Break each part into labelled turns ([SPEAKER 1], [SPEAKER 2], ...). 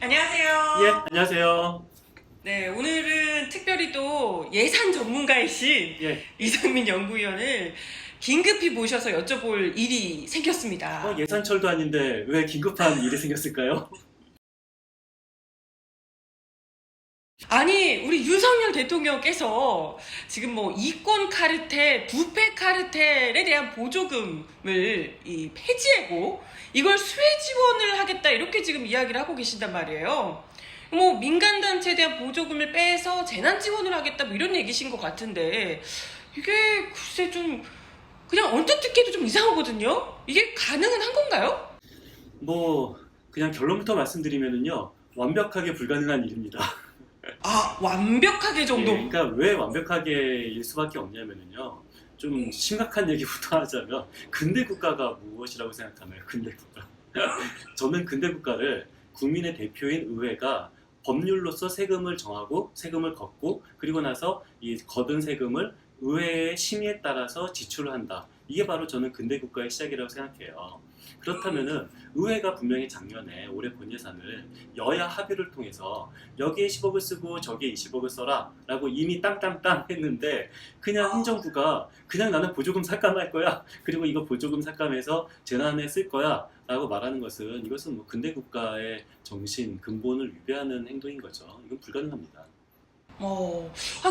[SPEAKER 1] 안녕하세요.
[SPEAKER 2] 예, 안녕하세요.
[SPEAKER 1] 네, 오늘은 특별히 또 예산 전문가이신
[SPEAKER 2] 예,
[SPEAKER 1] 이상민 연구위원을 긴급히 모셔서 여쭤볼 일이 생겼습니다.
[SPEAKER 2] 예산철도 아닌데 왜 긴급한 일이 생겼을까요?
[SPEAKER 1] 아니, 우리 윤석열 대통령께서 지금 뭐 이권 카르텔, 부패 카르텔에 대한 보조금을 폐지하고 이걸 수혜 지원을 하겠다 이렇게 지금 이야기를 하고 계신단 말이에요. 뭐 민간단체에 대한 보조금을 빼서 재난 지원을 하겠다 뭐 이런 얘기신 것 같은데 이게 글쎄 좀 그냥 언뜻 듣기도 좀 이상하거든요. 이게 가능은 한 건가요?
[SPEAKER 2] 뭐 그냥 결론부터 말씀드리면은요, 완벽하게 불가능한 일입니다.
[SPEAKER 1] 아, 완벽하게
[SPEAKER 2] 예,
[SPEAKER 1] 정도.
[SPEAKER 2] 그러니까 왜 완벽하게 일 수밖에 없냐면은요, 좀 심각한 얘기부터 하자면 근대 국가가 무엇이라고 생각하나요? 근대 국가. 저는 근대 국가를 국민의 대표인 의회가 법률로서 세금을 정하고 세금을 걷고 그리고 나서 이 거둔 세금을 의회의 심의에 따라서 지출을 한다. 이게 바로 저는 근대 국가의 시작이라고 생각해요. 그렇다면은 의회가 분명히 작년에 올해 본 예산을 여야 합의를 통해서 여기에 10억을 쓰고 저기에 20억을 써라 라고 이미 땅땅땅 했는데 그냥 행정부가 그냥 나는 보조금 삭감할 거야. 그리고 이거 보조금 삭감해서 재난에 쓸 거야 라고 말하는 것은 이것은 뭐 근대 국가의 정신, 근본을 위배하는 행동인 거죠. 이건 불가능합니다.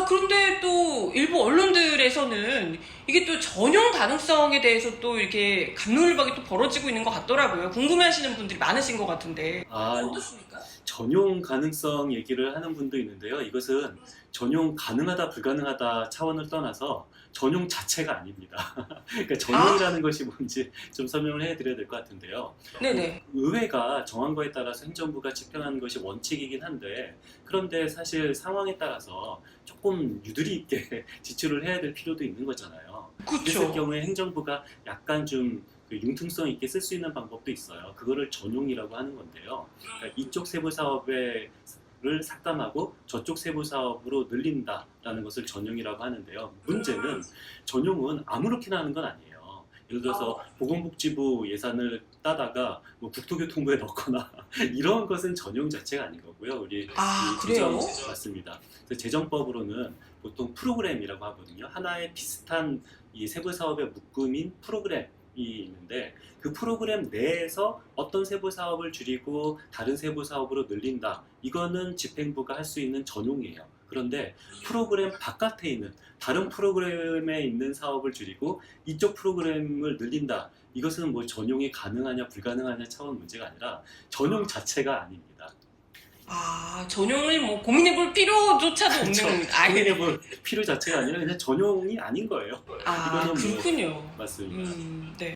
[SPEAKER 1] 그런데 또 일부 언론들에서는 이게 또 전용 가능성에 대해서 또 이렇게 갑론을박이 또 벌어지고 있는 것 같더라고요. 궁금해하시는 분들이 많으신 것 같은데.
[SPEAKER 2] 아,
[SPEAKER 1] 어떻습니까?
[SPEAKER 2] 전용 가능성 얘기를 하는 분도 있는데요. 이것은 전용 가능하다 불가능하다 차원을 떠나서 전용 자체가 아닙니다. 그러니까 전용이라는 것이 뭔지 좀 설명을 해드려야 될 것 같은데요.
[SPEAKER 1] 네네.
[SPEAKER 2] 의회가 정한 거에 따라서 행정부가 집행하는 것이 원칙이긴 한데 그런데 사실 상황에 따라서 조금 유두리 있게 지출을 해야 될 필요도 있는 거잖아요. 그랬을
[SPEAKER 1] 그쵸.
[SPEAKER 2] 경우에 행정부가 약간 좀 융통성 있게 쓸 수 있는 방법도 있어요. 그거를 전용이라고 하는 건데요. 그러니까 이쪽 세부 사업을 삭감하고 저쪽 세부 사업으로 늘린다라는 것을 전용이라고 하는데요. 문제는 전용은 아무렇게나 하는 건 아니에요. 예를 들어서 보건복지부 예산을 따다가 뭐 국토교통부에 넣거나 이런 것은 전용 자체가 아닌 거고요. 우리
[SPEAKER 1] 그래요?
[SPEAKER 2] 맞습니다. 그래서 재정법으로는 보통 프로그램이라고 하거든요. 하나의 비슷한 이 세부 사업의 묶음인 프로그램이 있는데 그 프로그램 내에서 어떤 세부 사업을 줄이고 다른 세부 사업으로 늘린다. 이거는 집행부가 할 수 있는 전용이에요. 그런데 프로그램 바깥에 있는 다른 프로그램에 있는 사업을 줄이고 이쪽 프로그램을 늘린다. 이것은 뭐 전용이 가능하냐 불가능하냐 차원 문제가 아니라 전용 자체가 아닙니다.
[SPEAKER 1] 전용을 뭐 고민해볼 필요조차도
[SPEAKER 2] 그렇죠.
[SPEAKER 1] 없는 아예.
[SPEAKER 2] 고민해볼 필요 자체가 아니라 그냥 전용이 아닌 거예요. 이거는 뭐
[SPEAKER 1] 그렇군요.
[SPEAKER 2] 맞습니다.
[SPEAKER 1] 네.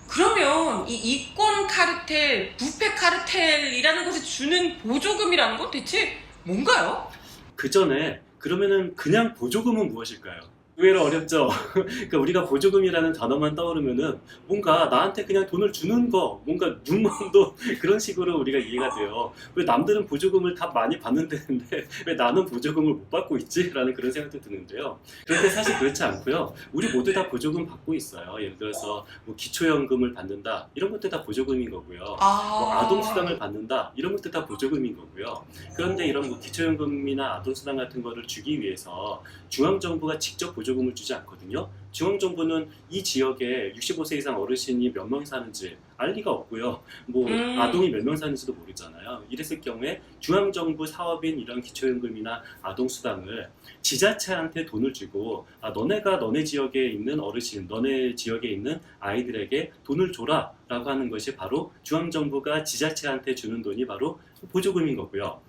[SPEAKER 1] 그러면 이 이권 카르텔, 부패 카르텔이라는 것에 주는 보조금이라는 건 대체 뭔가요?
[SPEAKER 2] 그 전에 그러면은 그냥 보조금은 무엇일까요? 의외로 어렵죠. 그러니까 우리가 보조금이라는 단어만 떠오르면은 뭔가 나한테 그냥 돈을 주는 거, 뭔가 눈먼도 그런 식으로 우리가 이해가 돼요. 왜 남들은 보조금을 다 많이 받는다는데 왜 나는 보조금을 못 받고 있지? 라는 그런 생각도 드는데요. 그런데 사실 그렇지 않고요. 우리 모두 다 보조금 받고 있어요. 예를 들어서 뭐 기초연금을 받는다 이런 것도 다 보조금인 거고요. 뭐 아동수당을 받는다 이런 것도 다 보조금인 거고요. 그런데 이런 뭐 기초연금이나 아동수당 같은 거를 주기 위해서 중앙정부가 직접 보조금을 주지 않거든요. 중앙정부는 이 지역에 65세 이상 어르신이 몇 명 사는지 알 리가 없고요. 뭐 아동이 몇 명 사는지도 모르잖아요. 이랬을 경우에 중앙정부 사업인 이런 기초연금이나 아동수당을 지자체한테 돈을 주고 너네가 너네 지역에 있는 어르신, 너네 지역에 있는 아이들에게 돈을 줘라 라고 하는 것이 바로 중앙정부가 지자체한테 주는 돈이 바로 보조금인 거고요.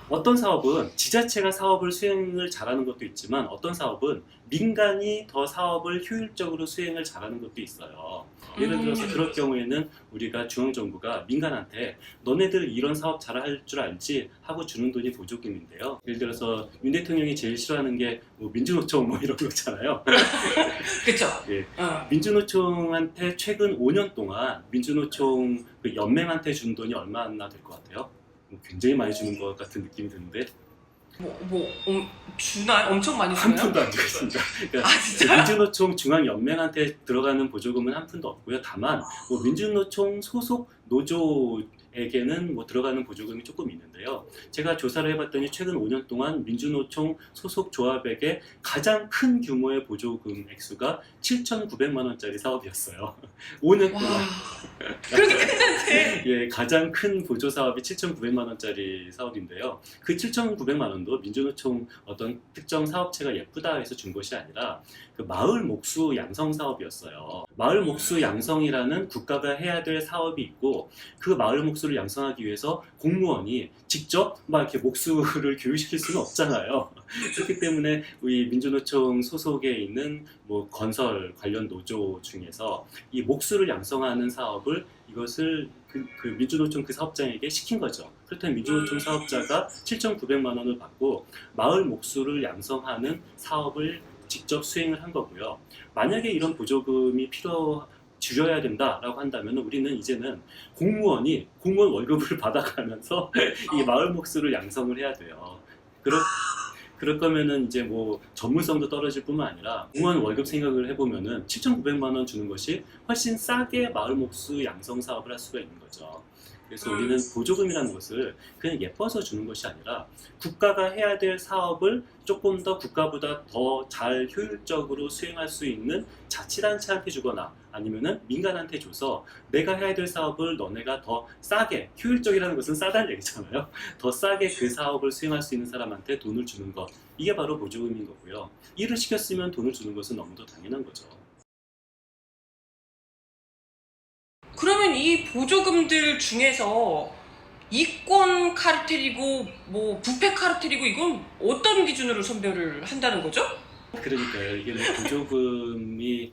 [SPEAKER 2] 어떤 사업은 지자체가 사업을 수행을 잘하는 것도 있지만 어떤 사업은 민간이 더 사업을 효율적으로 수행을 잘하는 것도 있어요. 예를 들어서 그럴 경우에는 우리가 중앙정부가 민간한테 너네들 이런 사업 잘할 줄 알지 하고 주는 돈이 보조금인데요. 예를 들어서 윤 대통령이 제일 싫어하는 게 뭐 민주노총 뭐 이런 거잖아요.
[SPEAKER 1] 그쵸?
[SPEAKER 2] 예. 민주노총한테 최근 5년 동안 민주노총 그 연맹한테 준 돈이 얼마나 될 것 같아요? 굉장히 많이 주는 것 같은 느낌이 드는데
[SPEAKER 1] 주나요? 엄청 많이
[SPEAKER 2] 한
[SPEAKER 1] 주나요?
[SPEAKER 2] 푼도 안 주고 있습니다. 그러니까
[SPEAKER 1] 아 진짜?
[SPEAKER 2] 민주노총 중앙연맹한테 들어가는 보조금은 한 푼도 없고요. 다만 뭐 민주노총 소속 노조에게는 뭐 들어가는 보조금이 조금 있는데요. 제가 조사를 해봤더니 최근 5년 동안 민주노총 소속 조합에게 가장 큰 규모의 보조금 액수가 7,900만 원짜리 사업이었어요. 5년
[SPEAKER 1] 와
[SPEAKER 2] 동안.
[SPEAKER 1] 그렇게 큰데
[SPEAKER 2] 예, 가장 큰 보조 사업이 7,900만 원짜리 사업인데요. 그 7,900만 원도 민주노총 어떤 특정 사업체가 예쁘다 해서 준 것이 아니라 그 마을 목수 양성 사업이었어요. 마을 목수 양성이라는 국가가 해야 될 사업이 있고 그 마을 목수를 양성하기 위해서 공무원이 직접 막 이렇게 목수를 교육시킬 수는 없잖아요. 그렇기 때문에 우리 민주노총 소속에 있는 뭐 건설 관련 노조 중에서 이 목수를 양성하는 사업을 이것을 그 민주노총 그 사업장에게 시킨 거죠. 그렇다면 민주노총 사업자가 7,900만 원을 받고 마을 목수를 양성하는 사업을 직접 수행을 한 거고요. 만약에 이런 보조금이 줄여야 된다라고 한다면 우리는 이제는 공무원 월급을 받아가면서 이 마을 목수를 양성을 해야 돼요. 그럴 거면은 이제 뭐 전문성도 떨어질 뿐만 아니라 공무원 월급 생각을 해보면은 7,900만 원 주는 것이 훨씬 싸게 마을 목수 양성 사업을 할 수가 있는 거죠. 그래서 우리는 보조금이라는 것을 그냥 예뻐서 주는 것이 아니라 국가가 해야 될 사업을 조금 더 국가보다 더 잘 효율적으로 수행할 수 있는 자치단체한테 주거나 아니면은 민간한테 줘서 내가 해야 될 사업을 너네가 더 싸게, 효율적이라는 것은 싸다는 얘기잖아요. 더 싸게 그 사업을 수행할 수 있는 사람한테 돈을 주는 것, 이게 바로 보조금인 거고요. 일을 시켰으면 돈을 주는 것은 너무도 당연한 거죠.
[SPEAKER 1] 그러면 이 보조금들 중에서 이권 카르텔이고 뭐 부패 카르텔이고 이건 어떤 기준으로 선별을 한다는 거죠?
[SPEAKER 2] 그러니까요. 이게 뭐 보조금을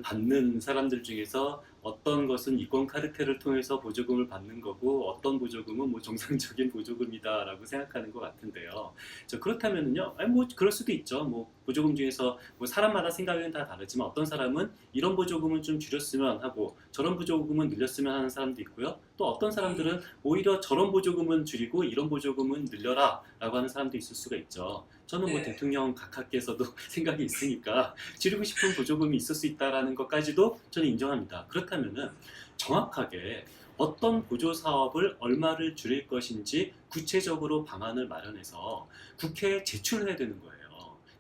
[SPEAKER 2] 받는 사람들 중에서 어떤 것은 이권 카르텔을 통해서 보조금을 받는 거고 어떤 보조금은 뭐 정상적인 보조금이다라고 생각하는 것 같은데요. 그렇다면요, 뭐 그럴 수도 있죠. 뭐 보조금 중에서 뭐 사람마다 생각은 다 다르지만 어떤 사람은 이런 보조금은 좀 줄였으면 하고 저런 보조금은 늘렸으면 하는 사람도 있고요. 또 어떤 사람들은 오히려 저런 보조금은 줄이고 이런 보조금은 늘려라라고 하는 사람도 있을 수가 있죠. 저는 뭐
[SPEAKER 1] 네.
[SPEAKER 2] 대통령 각하께서도 생각이 있으니까 줄이고 싶은 보조금이 있을 수 있다는 것까지도 저는 인정합니다. 그렇다면은 정확하게 어떤 보조 사업을 얼마를 줄일 것인지 구체적으로 방안을 마련해서 국회에 제출해야 되는 거예요.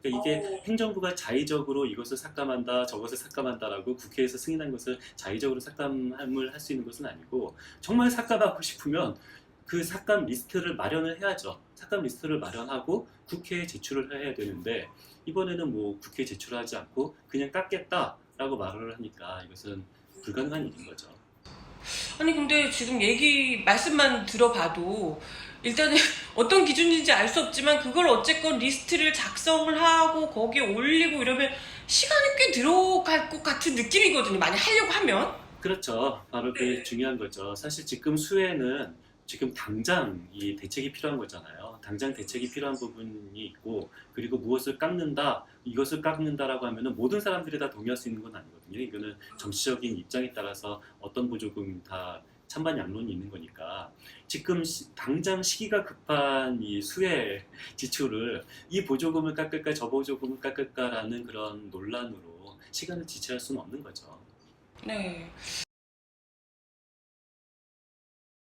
[SPEAKER 2] 그러니까 이게 행정부가 자의적으로 이것을 삭감한다, 저것을 삭감한다라고 국회에서 승인한 것을 자의적으로 삭감을 할 수 있는 것은 아니고 정말 삭감하고 싶으면 그 삭감 리스트를 마련을 해야죠. 삭감 리스트를 마련하고 국회에 제출을 해야 되는데 이번에는 뭐 국회에 제출하지 않고 그냥 깎겠다라고 말을 하니까 이것은 불가능한 일인 거죠.
[SPEAKER 1] 아니 근데 지금 말씀만 들어봐도 일단은 어떤 기준인지 알 수 없지만 그걸 어쨌건 리스트를 작성을 하고 거기에 올리고 이러면 시간이 꽤 들어갈 것 같은 느낌이거든요. 만약 하려고 하면.
[SPEAKER 2] 그렇죠. 바로 그게
[SPEAKER 1] 네.
[SPEAKER 2] 중요한 거죠. 사실 지금 수혜는 지금 당장 이 대책이 필요한 거잖아요. 당장 대책이 필요한 부분이 있고 그리고 무엇을 깎는다, 이것을 깎는다라고 하면은 모든 사람들이 다 동의할 수 있는 건 아니거든요. 이거는 정치적인 입장에 따라서 어떤 보조금 다 찬반 양론이 있는 거니까 지금 당장 시기가 급한 이 수혜 지출을 이 보조금을 깎을까 저 보조금을 깎을까라는 그런 논란으로 시간을 지체할 수는 없는 거죠.
[SPEAKER 1] 네.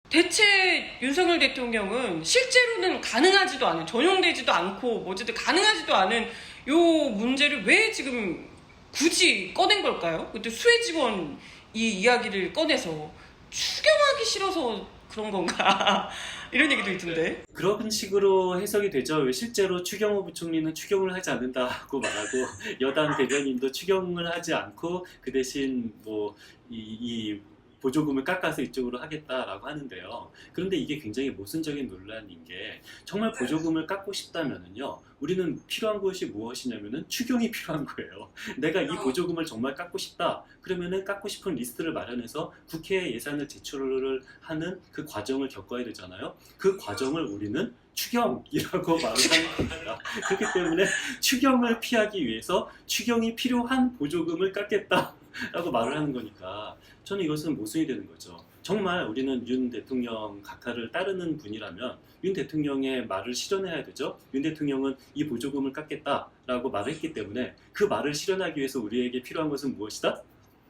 [SPEAKER 1] 대체 윤석열 대통령은 실제로는 가능하지도 않은, 전용되지도 않고, 뭐 어쨌든 가능하지도 않은 요 문제를 왜 지금 굳이 꺼낸 걸까요? 그때 수혜 지원 이 이야기를 꺼내서 추경하기 싫어서 그런 건가? 이런 얘기도 있던데.
[SPEAKER 2] 그런 식으로 해석이 되죠. 왜 실제로 추경호 부총리는 추경을 하지 않는다고 말하고 여당 대변인도 추경을 하지 않고 그 대신 뭐 이 보조금을 깎아서 이쪽으로 하겠다라고 하는데요. 그런데 이게 굉장히 모순적인 논란인 게 정말 보조금을 깎고 싶다면은요. 우리는 필요한 것이 무엇이냐면은 추경이 필요한 거예요. 내가 이 보조금을 정말 깎고 싶다. 그러면은 깎고 싶은 리스트를 마련해서 국회에 예산을 제출을 하는 그 과정을 겪어야 되잖아요. 그 과정을 우리는 추경이라고 말을 하는 겁니다. 그렇기 때문에 추경을 피하기 위해서 추경이 필요한 보조금을 깎겠다. 라고 말을 하는 거니까 저는 이것은 모순이 되는 거죠. 정말 우리는 윤 대통령 각하를 따르는 분이라면 윤 대통령의 말을 실현해야 되죠. 윤 대통령은 이 보조금을 깎겠다라고 말을 했기 때문에 그 말을 실현하기 위해서 우리에게 필요한 것은 무엇이다?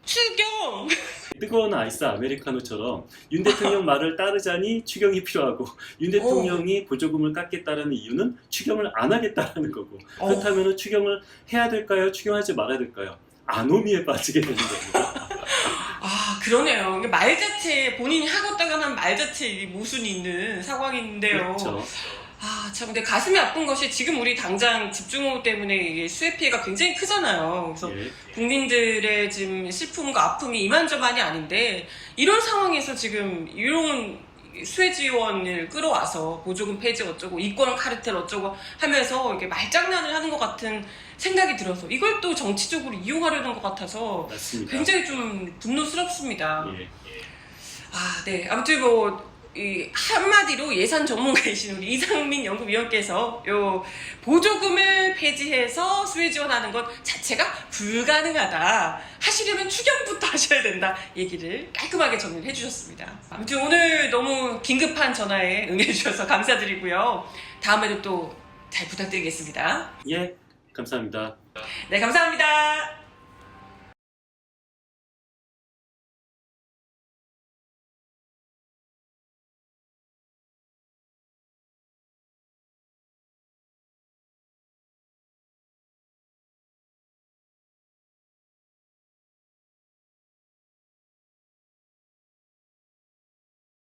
[SPEAKER 1] 추경!
[SPEAKER 2] 뜨거운 아이스 아메리카노처럼 윤 대통령 말을 따르자니 추경이 필요하고 윤 대통령이 보조금을 깎겠다라는 이유는 추경을 안 하겠다라는 거고 그렇다면 추경을 해야 될까요? 추경하지 말아야 될까요? 아노미에 빠지게 되는 겁니다.
[SPEAKER 1] 아, 그러네요. 말 자체에 본인이 하겠다고 하는 말 자체에 모순이 있는 상황인데요.
[SPEAKER 2] 그렇죠.
[SPEAKER 1] 아, 참, 근데 가슴이 아픈 것이 지금 우리 당장 집중호우 때문에 이게 수해 피해가 굉장히 크잖아요. 그래서
[SPEAKER 2] 예.
[SPEAKER 1] 국민들의 지금 슬픔과 아픔이 이만저만이 아닌데 이런 상황에서 지금 이런 수해 지원을 끌어와서 보조금 폐지 어쩌고 이권 카르텔 어쩌고 하면서 이게 말장난을 하는 것 같은 생각이 들어서 이걸 또 정치적으로 이용하려는 것 같아서
[SPEAKER 2] 맞습니다.
[SPEAKER 1] 굉장히 좀 분노스럽습니다.
[SPEAKER 2] 예.
[SPEAKER 1] 아, 네. 아무튼 이 한마디로 예산 전문가이신 우리 이상민 연구위원께서 요 보조금을 폐지해서 수혜 지원하는 것 자체가 불가능하다. 하시려면 추경부터 하셔야 된다. 얘기를 깔끔하게 정리해 주셨습니다. 아무튼 오늘 너무 긴급한 전화에 응해 주셔서 감사드리고요. 다음에도 또 잘 부탁드리겠습니다.
[SPEAKER 2] 예, 감사합니다.
[SPEAKER 1] 네, 감사합니다.